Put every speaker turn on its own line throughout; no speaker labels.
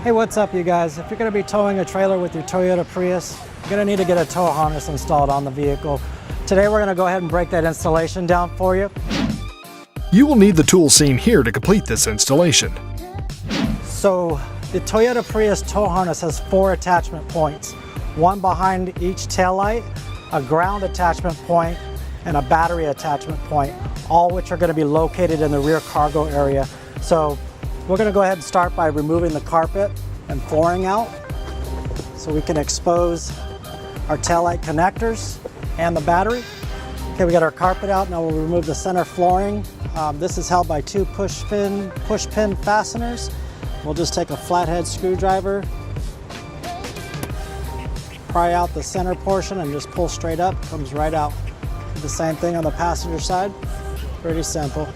Hey, what's up you guys? If you're going to be towing a trailer with your Toyota Prius, you're going to need to get a tow harness installed on the vehicle. Today we're going to go ahead and break that installation down for you.
You will need the tools seen here to complete this installation.
So the Toyota Prius tow harness has 4 attachment points, one behind each taillight, a ground attachment point, and a battery attachment point, all which are going to be located in the rear cargo area. So we're going to go ahead and start by removing the carpet and flooring out so we can expose our taillight connectors and the battery. Okay, we got our carpet out. Now we'll remove the center flooring. This is held by 2 push pin fasteners. We'll just take a flathead screwdriver, pry out the center portion and just pull straight up. Comes right out. Do the same thing on the passenger side. Pretty simple.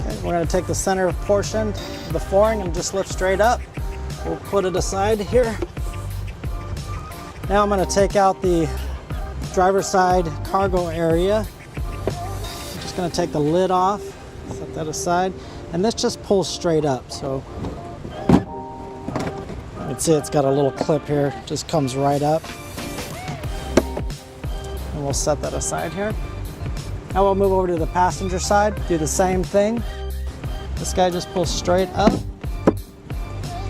Okay, we're going to take the center portion of the flooring and just lift straight up. We'll put it aside here. Now I'm going to take out the driver's side cargo area. I'm just going to take the lid off, set that aside, and this just pulls straight up. So you can see it's got a little clip here, just comes right up. And we'll set that aside here. Now we'll move over to the passenger side, do the same thing. This guy just pulls straight up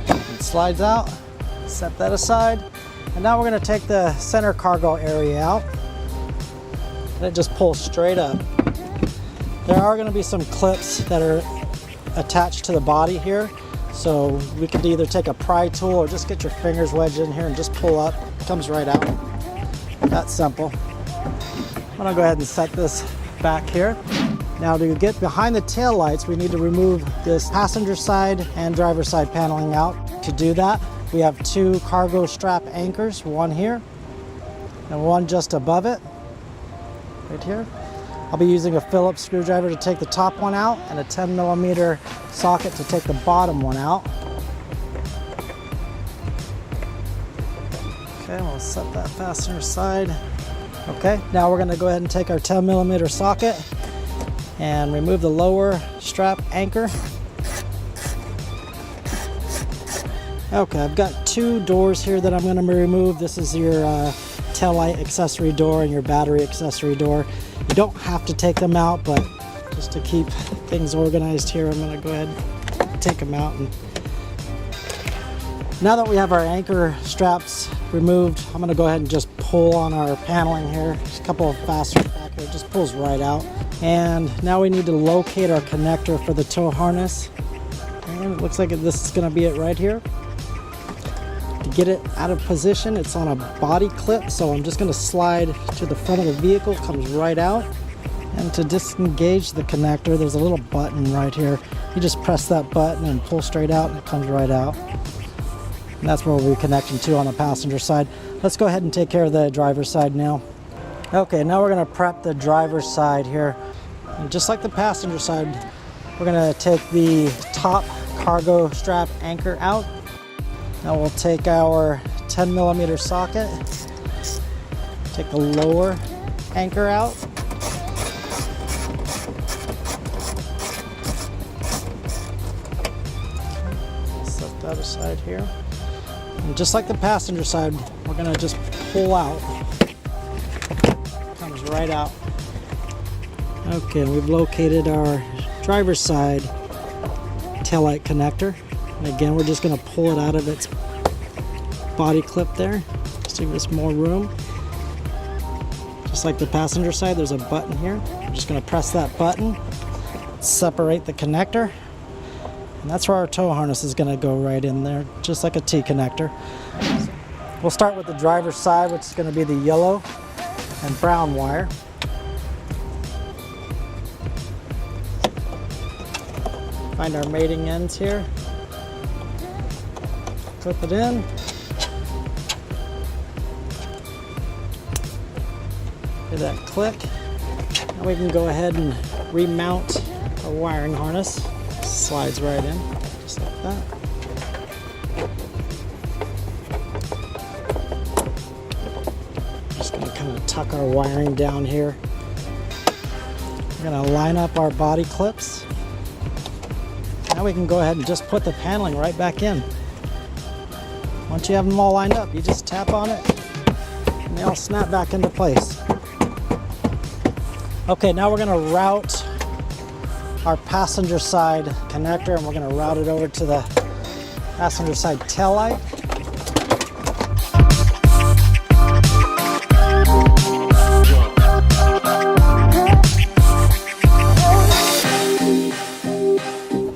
and slides out. Set that aside. And now we're going to take the center cargo area out. And it just pulls straight up. There are going to be some clips that are attached to the body here. So we could either take a pry tool or just get your fingers wedged in here and just pull up. It comes right out. That's simple. I'm going to go ahead and set this back here. Now to get behind the tail lights, we need to remove this passenger side and driver's side paneling out. To do that, we have 2 cargo strap anchors, one here and one just above it, right here. I'll be using a Phillips screwdriver to take the top one out and a 10mm socket to take the bottom one out. Okay, we'll set that passenger side. Okay, now we're going to go ahead and take our 10mm socket and remove the lower strap anchor. Okay, I've got 2 doors here that I'm going to remove. This is your tail light accessory door and your battery accessory door. You don't have to take them out, but just to keep things organized here, I'm going to go ahead and take them out. And now that we have our anchor straps removed, I'm going to go ahead and just pull on our paneling here. Just a couple of fasteners back here, it just pulls right out. And now we need to locate our connector for the tow harness. And it looks like this is going to be it right here. To get it out of position, it's on a body clip, so I'm just going to slide to the front of the vehicle, comes right out. And to disengage the connector, there's a little button right here. You just press that button and pull straight out and it comes right out. And that's where we'll be connecting to on the passenger side. Let's go ahead and take care of the driver's side now. Okay, now we're going to prep the driver's side here. And just like the passenger side, we're going to take the top cargo strap anchor out. Now we'll take our 10mm socket, take the lower anchor out. Set that aside here. And just like the passenger side, we're going to just pull out. Comes right out. Okay, we've located our driver's side taillight connector. And again, we're just going to pull it out of its body clip there, just to give us more room. Just like the passenger side, there's a button here. I'm just going to press that button, separate the connector, and that's where our tow harness is going to go right in there, just like a T connector. We'll start with the driver's side, which is going to be the yellow and brown wire. Find our mating ends here. Clip it in. Hear that click. Now we can go ahead and remount our wiring harness. Slides right in, just like that. Just going to kind of tuck our wiring down here. We're going to line up our body clips. Now we can go ahead and just put the paneling right back in. Once you have them all lined up, you just tap on it and they all snap back into place. Okay, now we're going to route our passenger side connector and we're going to route it over to the passenger side tail light.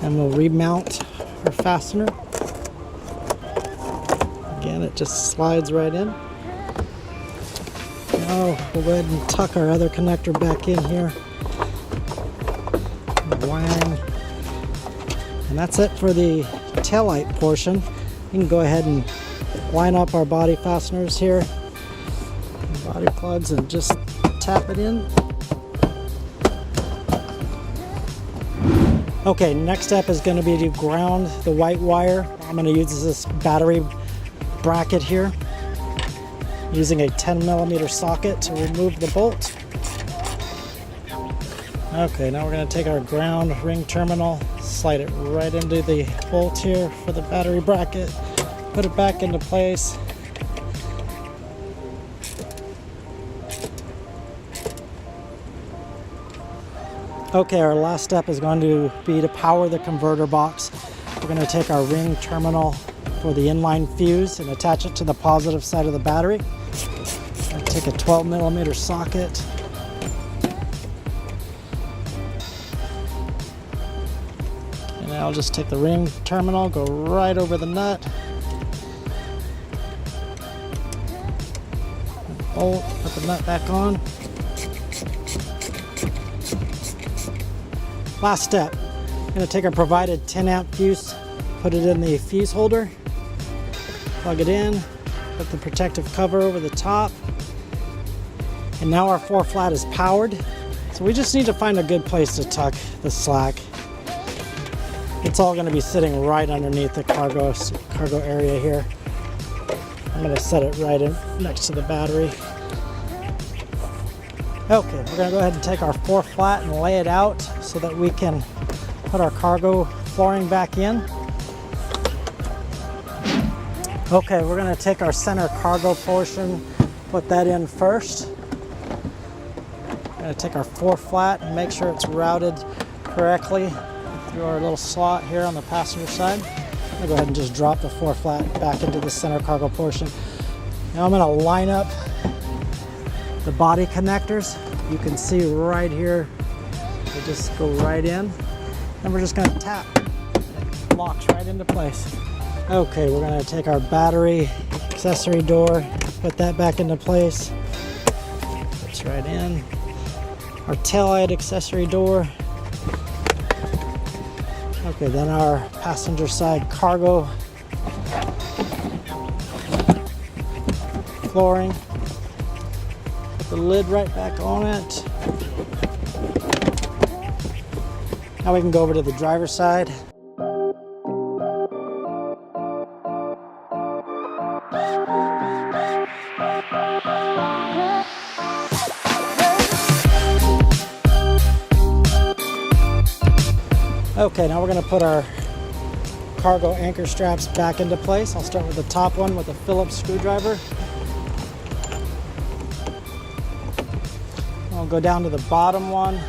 And we'll remount our fastener. Again, it just slides right in. Now we'll go ahead and tuck our other connector back in here. Wang. And that's it for the taillight portion. You can go ahead and line up our body fasteners here, body plugs, and just tap it in. Okay, next step is going to be to ground the white wire. I'm going to use this battery bracket here, using a 10mm socket to remove the bolt. Okay, now we're going to take our ground ring terminal, slide it right into the bolt here for the battery bracket, put it back into place. Okay, our last step is going to be to power the converter box. We're going to take our ring terminal for the inline fuse and attach it to the positive side of the battery. I'll take a 12mm socket. And I'll just take the ring terminal, go right over the nut. Bolt, put the nut back on. Last step, I'm going to take our provided 10-amp fuse, put it in the fuse holder, plug it in, put the protective cover over the top, and now our 4-flat is powered. So we just need to find a good place to tuck the slack. It's all going to be sitting right underneath the cargo area here. I'm going to set it right in next to the battery. Okay, we're going to go ahead and take our 4-flat and lay it out so that we can put our cargo flooring back in. Okay, we're going to take our center cargo portion, put that in first. We're going to take our 4-flat and make sure it's routed correctly through our little slot here on the passenger side. I'm going to go ahead and just drop the 4-flat back into the center cargo portion. Now I'm going to line up the body connectors. You can see right here, they just go right in. And we're just going to tap. It locks right into place. Okay, we're going to take our battery accessory door, put that back into place. Fits right in. Our taillight accessory door. Okay, then our passenger side cargo flooring. Put the lid right back on it. Now we can go over to the driver's side. Okay, now we're going to put our cargo anchor straps back into place. I'll start with the top one with a Phillips screwdriver. I'll go down to the bottom one.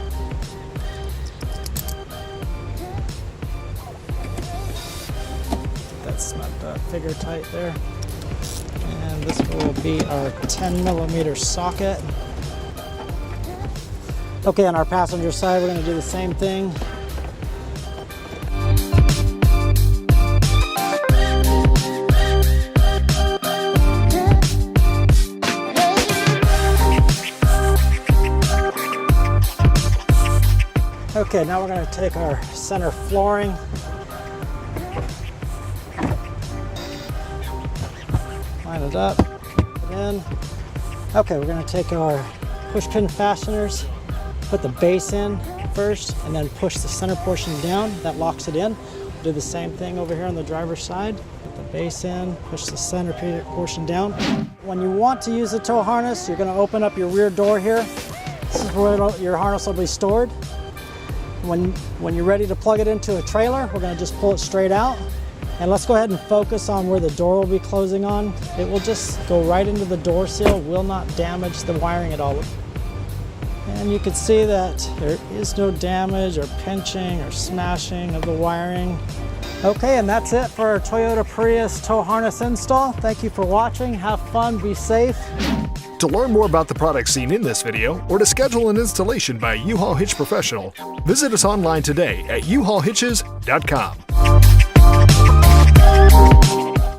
That's not figure tight there. And this will be our 10mm socket. Okay, on our passenger side, we're going to do the same thing. Okay, now we're going to take our center flooring, line it up, put it in. Okay, we're going to take our push pin fasteners, put the base in first, and then push the center portion down. That locks it in. We'll do the same thing over here on the driver's side. Put the base in, push the center portion down. When you want to use the tow harness, you're going to open up your rear door here. This is where your harness will be stored. When you're ready to plug it into a trailer, we're going to just pull it straight out. And let's go ahead and focus on where the door will be closing on. It will just go right into the door seal, will not damage the wiring at all. And you can see that there is no damage or pinching or smashing of the wiring. Okay, and that's it for our Toyota Prius tow harness install. Thank you for watching. Have fun, be safe.
To learn more about the products seen in this video, or to schedule an installation by a U-Haul Hitch professional, visit us online today at uhaulhitches.com.